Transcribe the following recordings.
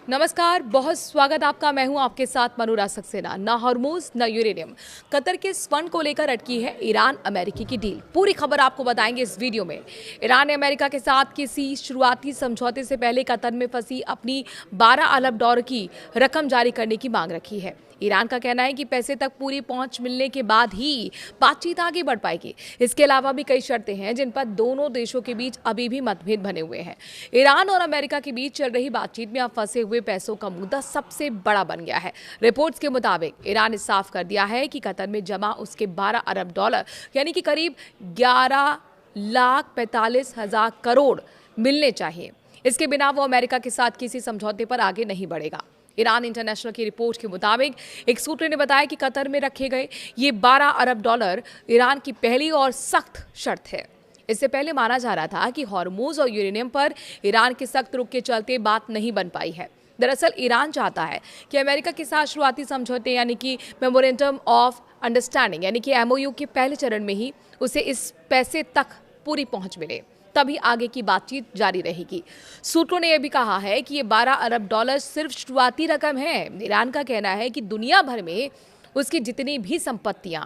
नमस्कार, बहुत स्वागत आपका। मैं हूं आपके साथ मनुरा सक्सेना। ना हॉर्मोज न यूरेनियम, कतर के स्वर्ण को लेकर अटकी है ईरान अमेरिकी की डील। पूरी खबर आपको बताएंगे इस वीडियो में। ईरान ने अमेरिका के साथ किसी शुरुआती समझौते से पहले कतर में फंसी अपनी 12 अरब डॉलर की रकम जारी करने की मांग रखी है। ईरान का कहना है कि पैसे तक पूरी पहुंच मिलने के बाद ही बातचीत आगे बढ़ पाएगी। इसके अलावा भी कई शर्तें हैं जिन पर दोनों देशों के बीच अभी भी मतभेद बने हुए हैं। ईरान और अमेरिका के बीच चल रही बातचीत में अब फंसे हुए पैसों का मुद्दा सबसे बड़ा बन गया है। रिपोर्ट्स के मुताबिक ईरान ने साफ कर दिया है कि कतर में जमा उसके 12 अरब डॉलर यानी कि करीब 11,45,000 करोड़ मिलने चाहिए। इसके बिना वो अमेरिका के साथ किसी समझौते पर आगे नहीं बढ़ेगा। ईरान इंटरनेशनल की रिपोर्ट के मुताबिक एक सूत्र ने बताया कि कतर में रखे गए ये 12 अरब डॉलर ईरान की पहली और सख्त शर्त है। इससे पहले माना जा रहा था कि हॉर्मोज और यूरेनियम पर ईरान के सख्त रुख के चलते बात नहीं बन पाई है। दरअसल ईरान चाहता है कि अमेरिका के साथ शुरुआती समझौते यानी कि मेमोरेंडम ऑफ अंडरस्टैंडिंग यानी कि एमओयू के पहले चरण में ही उसे इस पैसे तक पूरी पहुंच मिले, तभी आगे की बातचीत जारी रहेगी। सूत्रों ने यह भी कहा है कि ये 12 अरब डॉलर सिर्फ शुरुआती रकम है। ईरान का कहना है कि दुनिया भर में उसकी जितनी भी संपत्तियां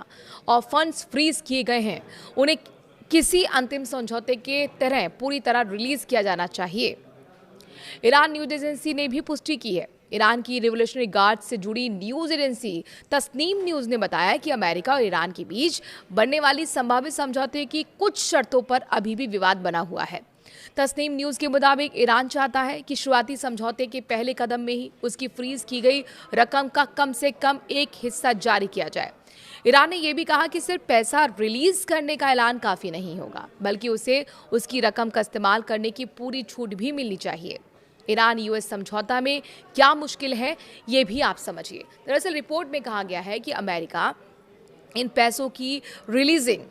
और फंड्स फ्रीज किए गए हैं उन्हें किसी अंतिम समझौते के तरह पूरी तरह रिलीज किया जाना चाहिए। ईरान न्यूज एजेंसी ने भी पुष्टि की है। ईरान की रिवोल्यूशनरी गार्ड से जुड़ी न्यूज एजेंसी तस्नीम न्यूज ने बताया कि अमेरिका और ईरान के बीच बनने वाली संभावित समझौते की कुछ शर्तों पर अभी भी विवाद बना हुआ है। तस्नीम न्यूज के मुताबिक ईरान चाहता है कि शुरुआती समझौते के पहले कदम में ही उसकी फ्रीज की गई रकम का कम से कम एक हिस्सा जारी किया जाए। ईरान ने यह भी कहा कि सिर्फ पैसा रिलीज करने का ऐलान काफी नहीं होगा, बल्कि उसे उसकी रकम का इस्तेमाल करने की पूरी छूट भी मिलनी चाहिए। ईरान यूएस समझौता में क्या मुश्किल है, ये भी आप समझिए। दरअसल रिपोर्ट में कहा गया है कि अमेरिका इन पैसों की रिलीजिंग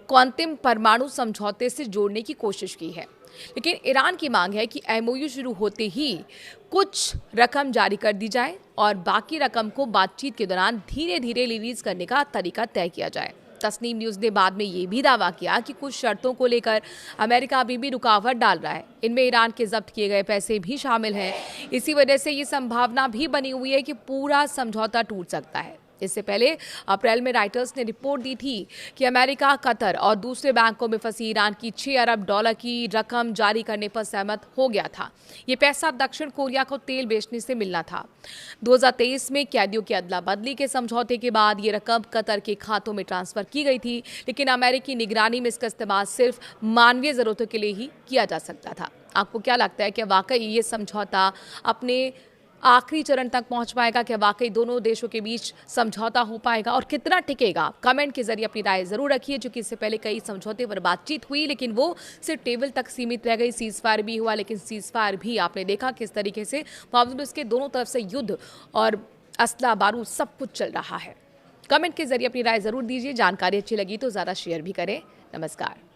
को अंतिम परमाणु समझौते से जोड़ने की कोशिश की है, लेकिन ईरान की मांग है कि एमओयू शुरू होते ही कुछ रकम जारी कर दी जाए और बाकी रकम को बातचीत के दौरान धीरे धीरे रिलीज करने का तरीका तय किया जाए। तस्नीम न्यूज ने बाद में ये भी दावा किया कि कुछ शर्तों को लेकर अमेरिका अभी भी रुकावट डाल रहा है। इनमें ईरान के जब्त किए गए पैसे भी शामिल हैं। इसी वजह से ये संभावना भी बनी हुई है कि पूरा समझौता टूट सकता है। इससे पहले अप्रैल में राइटर्स ने रिपोर्ट दी थी कि अमेरिका, कतर और दूसरे बैंकों में फंसी ईरान की 6 अरब डॉलर की रकम जारी करने पर सहमत हो गया था। ये पैसा दक्षिण कोरिया को तेल बेचने से मिलना था। 2023 में कैदियों की अदला बदली के समझौते के बाद ये रकम कतर के खातों में ट्रांसफर की गई थी, लेकिन अमेरिकी निगरानी में इसका इस्तेमाल सिर्फ मानवीय जरूरतों के लिए ही किया जा सकता था। आपको क्या लगता है कि वाकई ये समझौता अपने आखिरी चरण तक पहुंच पाएगा? क्या वाकई दोनों देशों के बीच समझौता हो पाएगा और कितना टिकेगा? कमेंट के जरिए अपनी राय जरूर रखिए। क्योंकि इससे पहले कई समझौते पर बातचीत हुई, लेकिन वो सिर्फ टेबल तक सीमित रह गई। सीज फायर भी हुआ, लेकिन सीज फायर भी आपने देखा किस तरीके से बावजूद इसके दोनों तरफ से युद्ध और असला बारूद सब कुछ चल रहा है। कमेंट के जरिए अपनी राय जरूर दीजिए। जानकारी अच्छी लगी तो ज़्यादा शेयर भी करें। नमस्कार।